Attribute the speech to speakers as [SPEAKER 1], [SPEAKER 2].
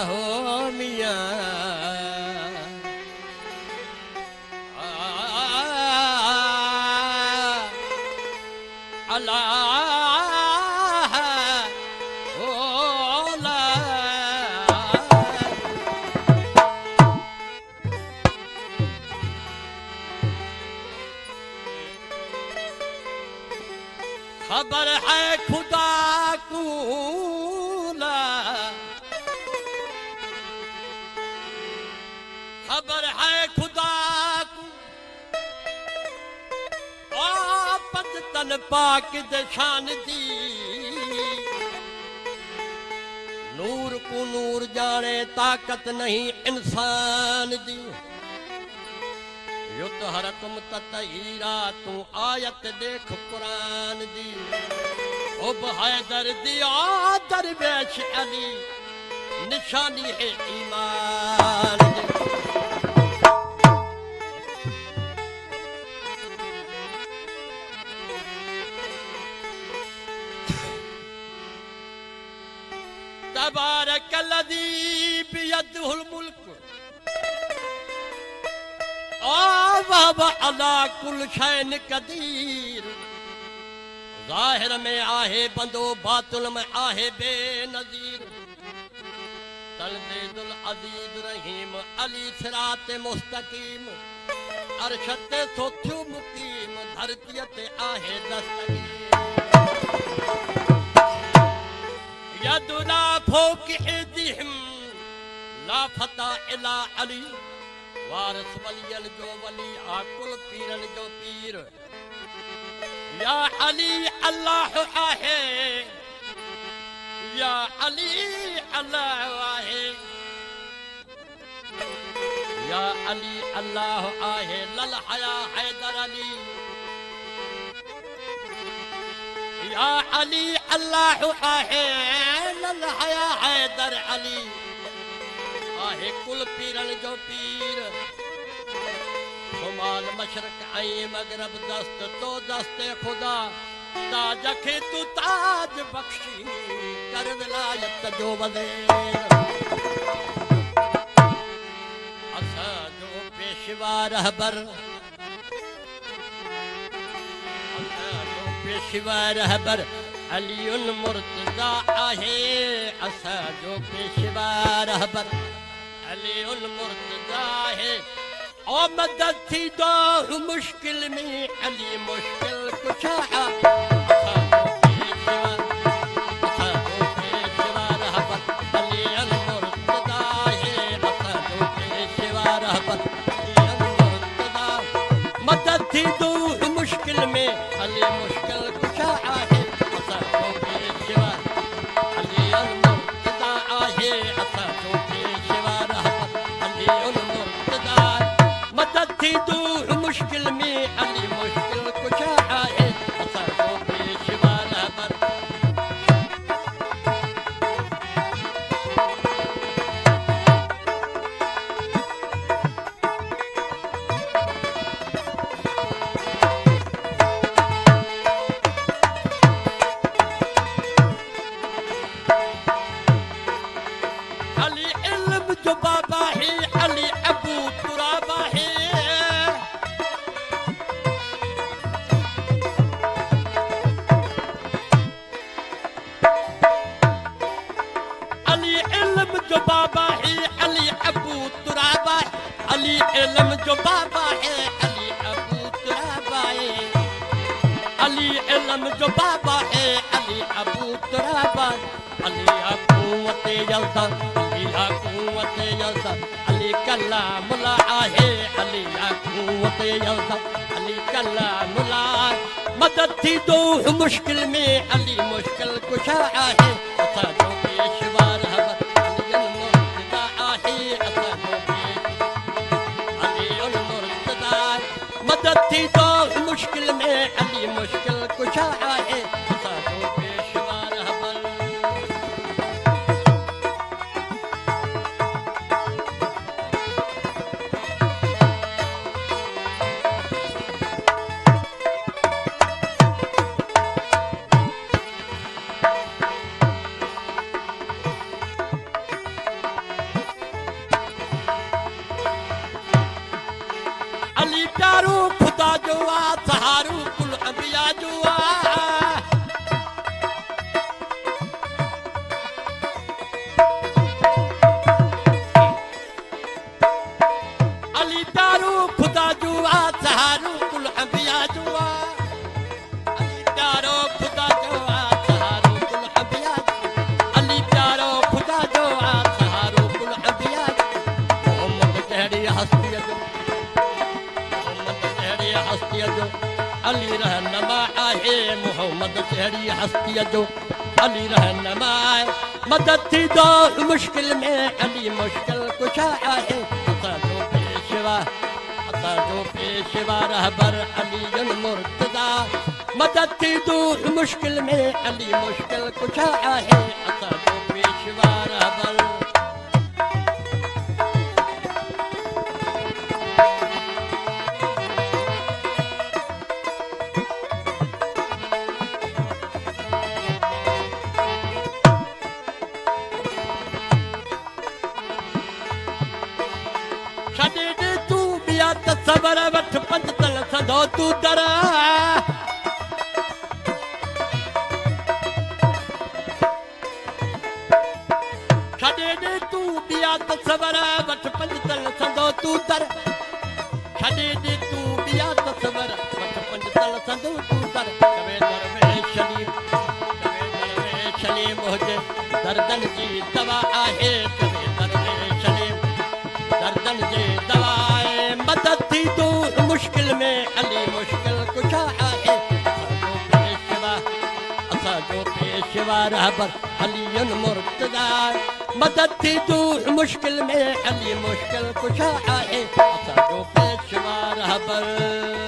[SPEAKER 1] हो मियां अल्लाह ओ ला खबर है खुदा को ला खबर है खुदा को आपत तन पाक दशान दी नूर को नूर जाने ताकत नहीं इंसान दी युत हर तुम ततहीरा तू आयत देख कुरान दी उब हैदर दिया दरवेश अली निशानी है ईमान दी तबारकल्लज़ी बियदिहिल मुल्क वहुव अला कुल्लि शैइन क़दीर ज़ाहिर में आहे बंदो बातिल में आहे बेनज़ीर तलदीदुल अज़ीज़ रहीम अली सिरात मुस्तकीम अरशद ते सोथियो मुकीम धरतीअ ते आहे दस्तगीर यदुना फौक ऐदिहिम ला फता इला अली वारिस वलियन जो वली आकुल पीरन जो पीर या अली अल्लाह आहे या अली अल्लाह आहे या अली अल्लाह आहे लल हया हैदर अली या अली अल्लाह आहे लल हया हैदर अली आहे कुल पीरन जो पीर शुमाल मशरक आई मगरब दस्त तो दस्ते खुदा ताज खे तू ताज बख्शी कर विलायत जो वज़ीर असा जो पेशवा रहबर असा जो पेशवा रहबर अलीउल मुर्तज़ा आहे असा जो पेशवा रहबर अलीउल मुर्तज़ा है ओ मदद थी दो मुश्किल में अली मुश्किल कुशा असा जो पेशवा रहबर अलीउल मुर्तज़ा है असा जो पेशवा रहबर अलीउल मुर्तज़ा मदद थी दो मुश्किल में अली मुश्किल कुशा है असा जो पेशवा अलीउल मुर्तज़ा है असा जो पेशवा रहबर अलीउल मुर्तज़ा मदद थी दो मुश्किल में अली मुश्किल कुशा है असा जो पेशवा रहबर अली इल्म जो बाबा है अली अबू तुराबा है अली इल्म जो बाबा है अली अबू तुराबा अली इल्म जो बाबा है अली अबू तुराबा है अली इल्म जो बाबा है अली अबू तुराबा अली कुव्वत जलसा अली कुव्वत जलसा अली कलामुल्लाह आहे अली कुव्वत जलसा अली कलामुल्लाह मदद थी दो मुश्किल में अली मुश्किल कुशा आहे असा जो पेशवा रहबर अलीउल मुर्तज़ा आहे असा जो अलीउल मुर्तज़ा मदद थी दो मुश्किल में अली मुश्किल कुशा आहे असा जो पेशवा रहबर अली प्यारो खुदा जो आ सहारो कुल अंबिया जो आ अली प्यारो खुदा जो आ सहारो कुल अंबिया जो आ अली प्यारो खुदा जो आ सहारो कुल अंबिया अली प्यारो खुदा जो आ सहारो कुल अंबिया मोहम्मद जहरी हस्ती जो अली रहनमा आहे मोहम्मद जहरी हस्ती जो अली रहनमा आहे मदद थी दो मुश्किल में अली मुश्किल कुशा आहे असांजो पेशवा रहबर अली मुर्तदा मदद थी दो मुश्किल में अली मुश्किल कुशा आहे असांजो पेशवा रहबर सबर वठ पंज तल संदो तू दर छॾे ॾे तू बिया त सबर वठ पंज तल संदो तू दर छॾे ॾे तू बिया त सबर वठ पंज तल संदो तू दर कवे दरवेश शलीम हुजे दर्दन जी दवा आहे कवे दरवेश शलीम दर्दन जी दवा मदद थी दो मुश्किल में अली मुश्किल कुशा आहे असांजो पेशवा रहबर अली मुर्तदा मदद थी दो मुश्किल में अली मुश्किल कुशा आहे असांजो पेशवा रहबर